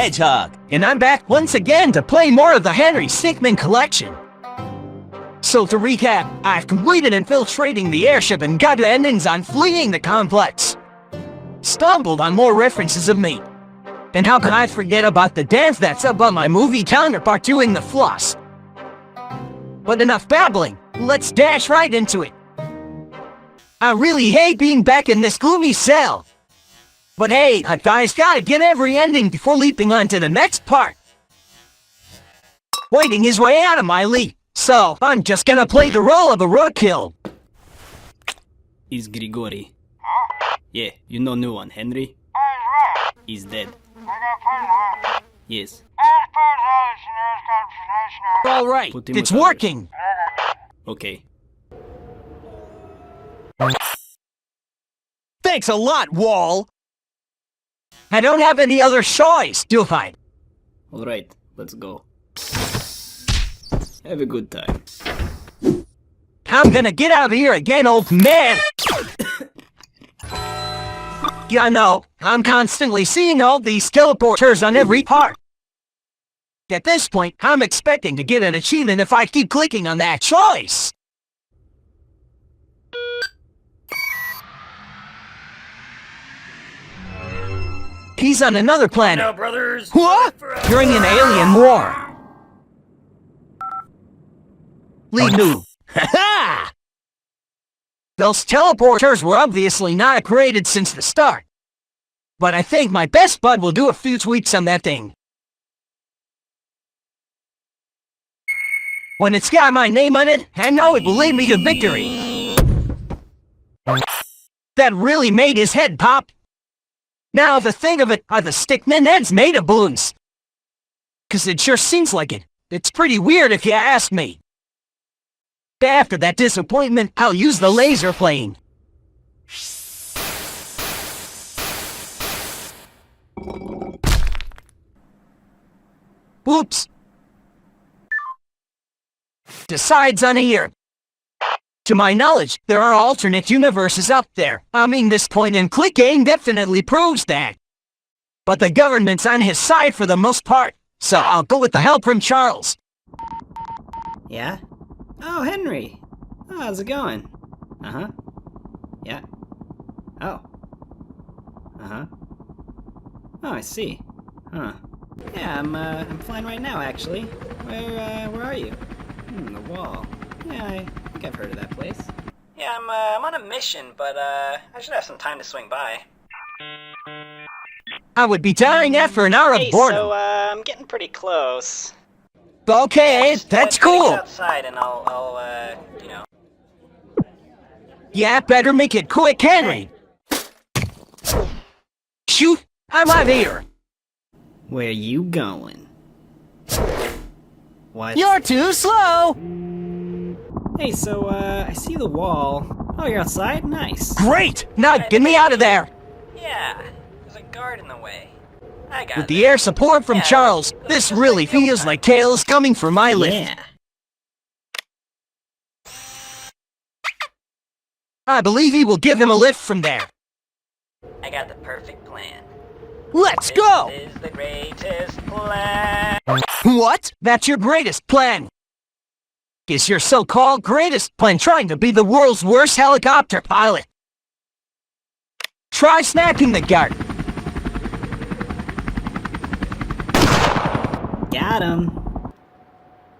Hedgehog, and I'm back once again to play more of the Henry Stickmin collection. So to recap, I've completed infiltrating the airship and got the endings on fleeing the complex. Stumbled on more references of me. And how can I forget about the dance that's up on my movie counterpart doing the floss? But enough babbling, let's dash right into it. I really hate being back in this gloomy cell. But hey, a guy's gotta get every ending before leaping on to the next part. Waiting his way out of my league, so I'm just gonna play the role of a roadkill. Is Grigori. Yeah, you know new one, Henry? He's dead. Yes. Alright, it's working. Okay. Thanks a lot, Wall. I don't have any other choice, do I? Alright, let's go. Have a good time. I'm gonna get out of here again, old man! Yeah, I know. I'm constantly seeing all these teleporters on every part. At this point, I'm expecting to get an achievement if I keep clicking on that choice. He's on another planet. No, brothers. What? During an alien war. Lee knew. Ha-ha! Those teleporters were obviously not created since the start. But I think my best bud will do a few tweaks on that thing. When it's got my name on it, I know it will lead me to victory. That really made his head pop. Now the thing of it, are the Stickmin heads made of balloons? 'Cause it sure seems like it. It's pretty weird if you ask me. After that disappointment, I'll use the laser plane. Oops. Decides on here. To my knowledge, there are alternate universes out there. I mean, this point-and-click game definitely proves that. But the government's on his side for the most part, so I'll go with the help from Charles. Yeah? Oh, Henry! Oh, how's it going? Uh-huh. Yeah. Oh. Uh-huh. Oh, I see. Huh. Yeah, I'm flying right now, actually. Where are you? The wall. Yeah, I think I've heard of that place. Yeah, I'm on a mission, but, I should have some time to swing by. I would be dying after an hour of boredom. So, I'm getting pretty close. Okay, that's cool. Outside and I'll, you know. Yeah, better make it quick, Henry. Shoot, I'm out of here. Where you going? What? You're too slow. Hey, so, I see the wall. Oh, you're outside? Nice. Great, now get me out of there. Yeah, there's a guard in the way. I got With the air support from Charles, this really feels like tales coming from my lips. Yeah. I believe he will give him a lift from there. I got the perfect plan. Let's go! This is the greatest plan. What? That's your greatest plan? Is your so-called greatest plan trying to be the world's worst helicopter pilot? Try snapping the guard. Got him.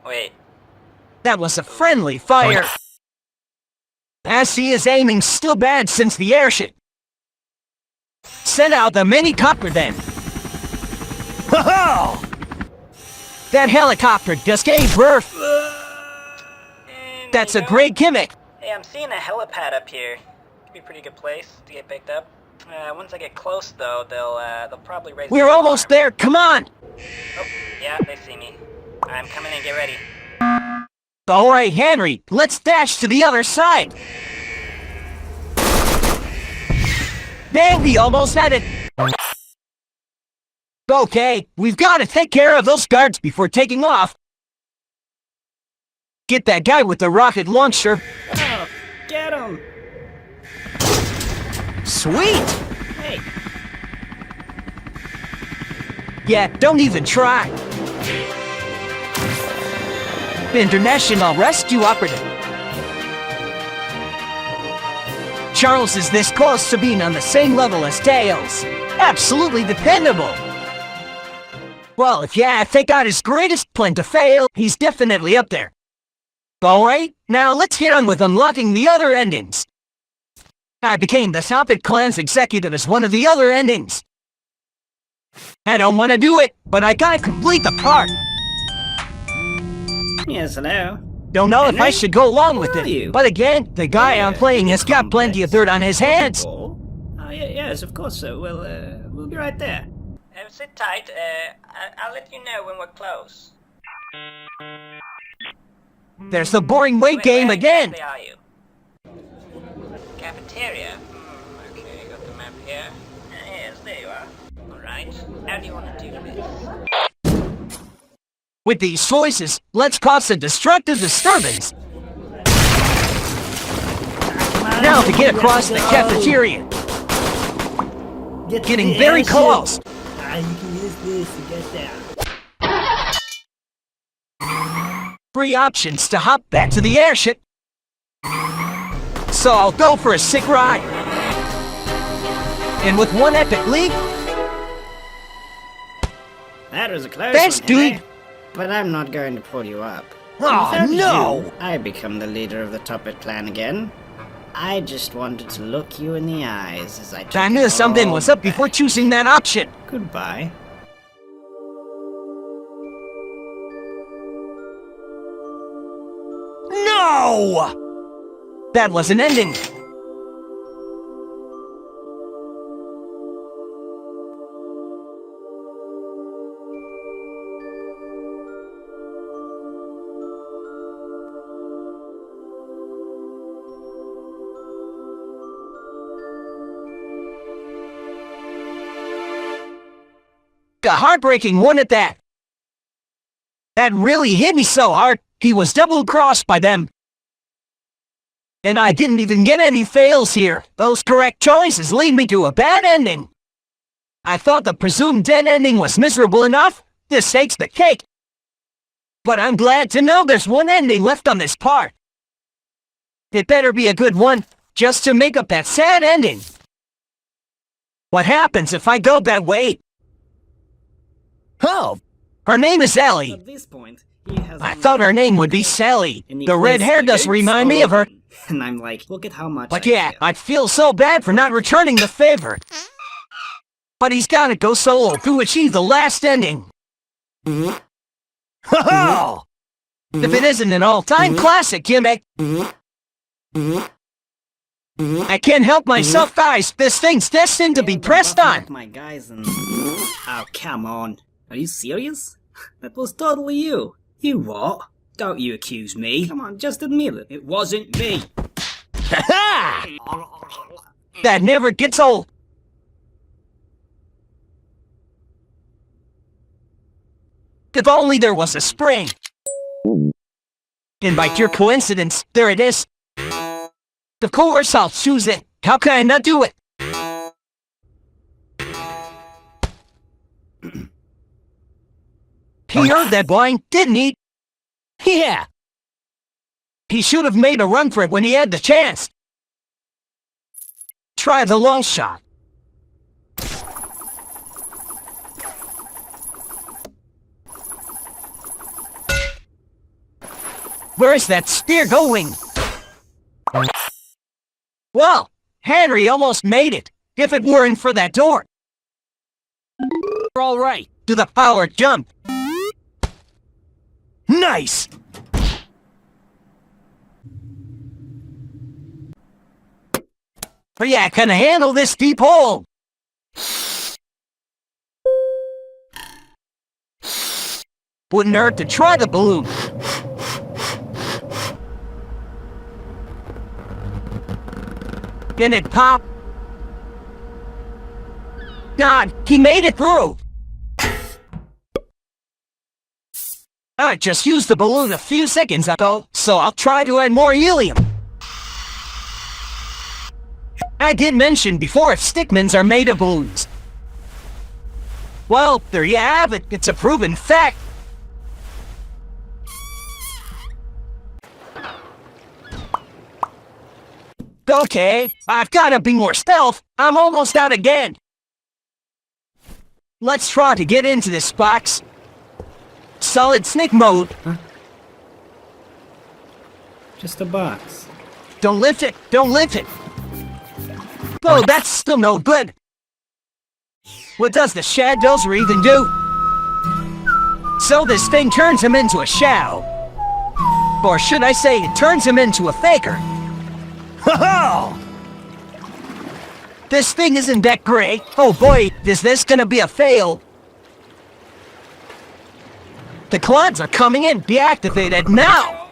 Wait. That was a friendly fire. I see his aiming's still bad since the airship. Send out the mini-copter then. Ho-ho! That helicopter just gave birth. That's a great gimmick. Hey, I'm seeing a helipad up here. Could be a pretty good place to get picked up. Once I get close, though, they'll probably raise. We're almost there. Come on. Oh, yeah, they see me. I'm coming in. Get ready. All right, Henry. Let's dash to the other side. Dang, we almost had it. Okay, we've got to take care of those guards before taking off. Get that guy with the rocket launcher. Oh, get him! Sweet! Hey! Yeah, don't even try. International Rescue Operative. Charles is this close to being on the same level as Tails. Absolutely dependable. Well, if you think on his greatest plan to fail, he's definitely up there. Alright, now let's get on with unlocking the other endings. I became the Topic Clan's executive as one of the other endings. I don't want to do it, but I gotta complete the part. Yes, hello. Don't know if I Henry? should go along with Who are it, you? but again, the guy I'm playing has got plenty of dirt on his hands. Oh, yes, of course, sir. We'll be right there. Sit tight. I'll let you know when we're close. There's the boring wait game again. Where are you? Cafeteria. Okay, got the map here. Yes, there you are. Alright, how do you want to do this? With these choices, let's cause a destructive disturbance. Now to get across the cafeteria. Getting very close. You can use this to get there. 3 options to hop back to the airship. So I'll go for a sick ride. And with one epic leap, That was a close thanks, one, dude. Henry. But I'm not going to pull you up. Oh, Without no. you, I become the leader of the Toppet clan again. I just wanted to look you in the eyes as I took I it knew something all was up back. before choosing that option. Goodbye. No! That was an ending. A heartbreaking one at that. That really hit me so hard, he was double-crossed by them. And I didn't even get any fails here. Those correct choices lead me to a bad ending. I thought the presumed dead ending was miserable enough. This takes the cake. But I'm glad to know there's one ending left on this part. It better be a good one, just to make up that sad ending. What happens if I go that way? Oh, her name is Ellie. At this point, he has I thought her name would be Sally. And he The red plays hair does gates remind me all of her. open. And I'm like, look at how much But I yeah, give. I feel so bad for not returning the favor. But he's gotta go solo to achieve the last ending. Ho-ho! If it isn't an all-time classic gimmick. I can't help myself, guys. This thing's destined to be pressed on. My guys and... Oh, come on. Are you serious? That was totally you. You what? Don't you accuse me. Come on, just admit it. It wasn't me. Ha-ha! That never gets old. If only there was a spring. And by pure coincidence, there it is. Of course I'll choose it. How can I not do it? He heard that blind, didn't he? Yeah. He should have made a run for it when he had the chance. Try the long shot. Where is that spear going? Well, Henry almost made it, if it weren't for that door. All right, do the power jump. Nice! But yeah, can I handle this deep hole? Wouldn't hurt to try the balloon. Can it pop? God, he made it through! I just used the balloon a few seconds ago, so I'll try to add more helium. I did mention before if Stickmins are made of balloons. Well, there you have it. It's a proven fact. Okay, I've gotta be more stealth. I'm almost out again. Let's try to get into this box. Solid snake mode. Huh? Just a box. Don't lift it. Don't lift it. Oh, that's still no good. What does the shadows even do? So this thing turns him into a shadow. Or should I say, it turns him into a faker. Ho-ho! This thing isn't that great. Oh boy, is this gonna be a fail. The clods are coming in. Deactivated now.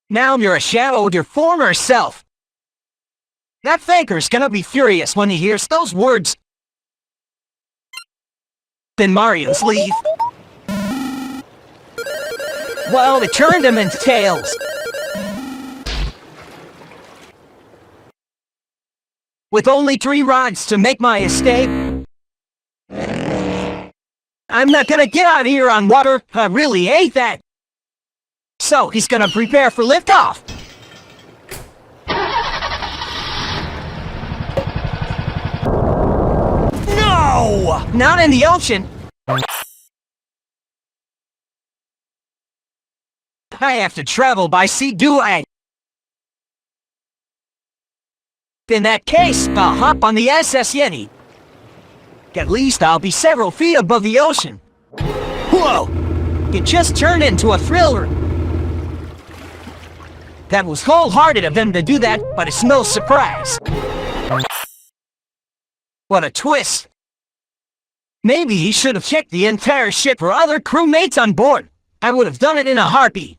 Now you're a shadow of your former self. That faker's gonna be furious when he hears those words. Then Mario's leave. Well, it turned him into Tails. With only 3 rods to make my escape, I'm not gonna get out of here on water. I really hate that. So he's gonna prepare for liftoff. No! Not in the ocean. I have to travel by sea, do I? In that case, I'll hop on the SS Yeti. At least I'll be several feet above the ocean. Whoa! It just turned into a thriller. That was wholehearted of them to do that, but it's no surprise. What a twist. Maybe he should have checked the entire ship for other crewmates on board. I would have done it in a heartbeat.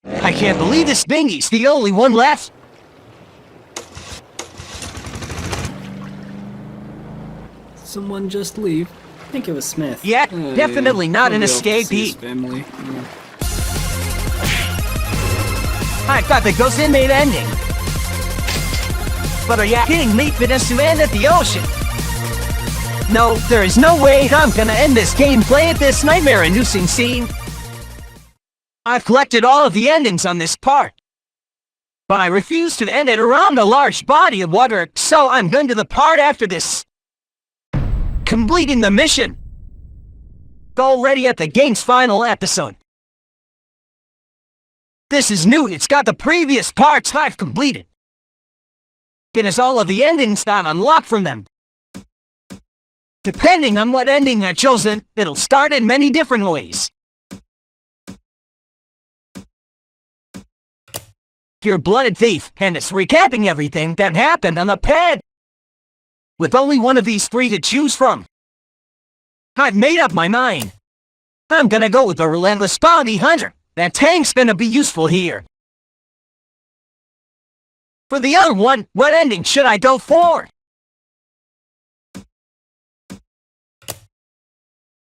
I can't believe this dinghy's the only one left. Someone just leave. I think it was Smith. Yeah, definitely not an escapee. Family. I thought the ghost inmate ending. But are you kidding me? It has to end at the ocean. No, there is no way I'm gonna end this gameplay at this nightmare-inducing scene. I've collected all of the endings on this part. But I refuse to end it around a large body of water, so I'm going to the part after this. Completing the mission. Already at the game's final episode. This is new. It's got the previous parts I've completed. It has all of the endings not unlocked from them. Depending on what ending I've chosen, it'll start in many different ways. You're Blooded Thief, and it's recapping everything that happened on the pad. With only one of these 3 to choose from. I've made up my mind. I'm gonna go with the Relentless Bounty Hunter. That tank's gonna be useful here. For the other one, what ending should I go for?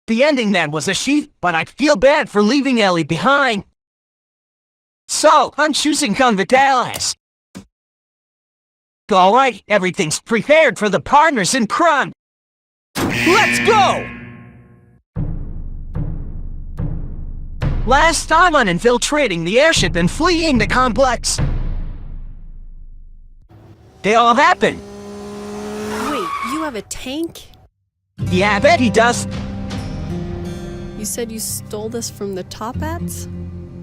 The ending that was a sheep, but I feel bad for leaving Ellie behind. So, I'm choosing Convitalis. Alright, everything's prepared for the partners in crime. Let's go! Last time on infiltrating the airship and fleeing the complex. They all happened. Wait, you have a tank? Yeah, I bet he does. You said you stole this from the Top Hats?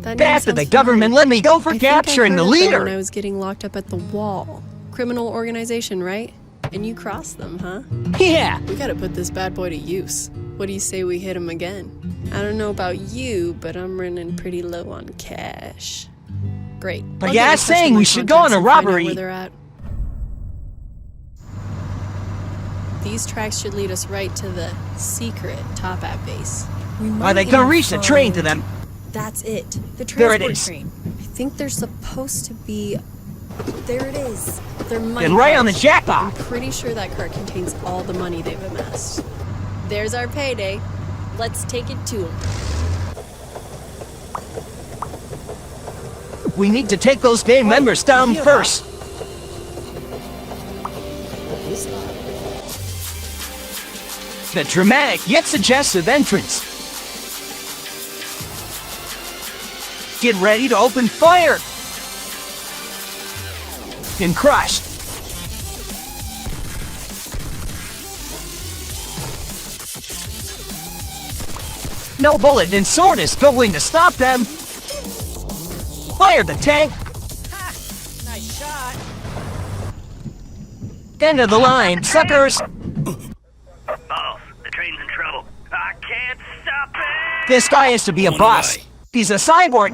That name After the sounds government familiar. let me go for I think capturing I the heard of them leader. when I was getting locked up at the wall. Criminal organization, right? And you crossed them, huh? Yeah. We gotta put this bad boy to use. What do you say we hit him again? I don't know about you, but I'm running pretty low on cash. Great. But I'll yeah, get in I'm touch saying with we my should go on contacts a and find out robbery. where they're at. These tracks should lead us right to the secret Top Hat base. Are they gonna reach the train to them? That's it. The There it transport is. train. I think there's supposed to be... There it is. They're money And right on the carts. jackpot. I'm pretty sure that cart contains all the money they've amassed. There's our payday. Let's take it to them. We need to take those gang members down first. the dramatic yet suggestive entrance. Get ready to open fire! And crush. No bullet and sword is going to stop them. Fire the tank. Nice shot. End of the line, suckers. Boss, the train's in trouble. I can't stop it! This guy is to be a boss. He's a cyborg.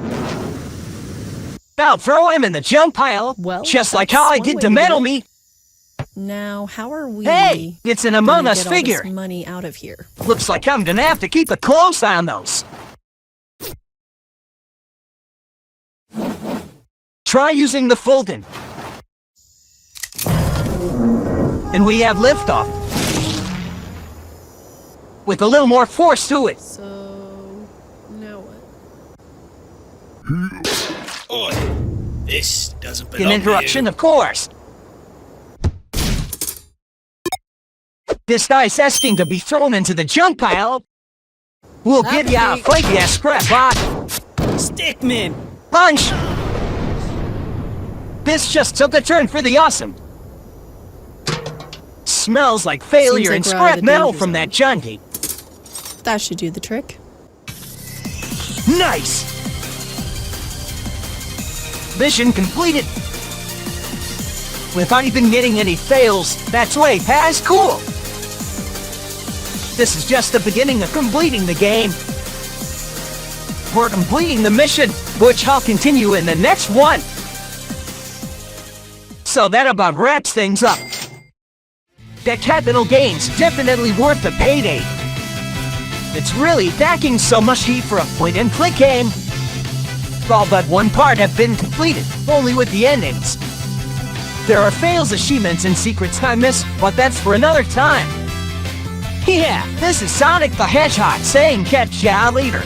I'll throw him in the junk pile, Well, just like that's how I one did way to to do metal it. me. Now, how are we Hey, it's an Among gonna Us get all this figure. money out of here? Looks like I'm gonna have to keep a close eye on those. Try using the Fulton. And we have liftoff. With a little more force to it. So, now what? Oi, this doesn't belong An to interruption, you. of course. This guy's asking to be thrown into the junk pile. We'll get you out, fight you, scrap bot. Stickmin! Punch! This just took a turn for the awesome. Smells like failure and Seems like we're out of scrap the metal danger from zone. that junkie. That should do the trick. Nice! Mission completed. Without even getting any fails, that's way past cool. This is just the beginning of completing the game. We're completing the mission, which I'll continue in the next one. So that about wraps things up. That capital gain's definitely worth the payday. It's really packing so much heat for a point-and-click game. All but one part have been completed, only with the endings. There are fails, achievements, and secrets I missed, but that's for another time. Yeah, this is Sonic the Hedgehog saying catch ya later.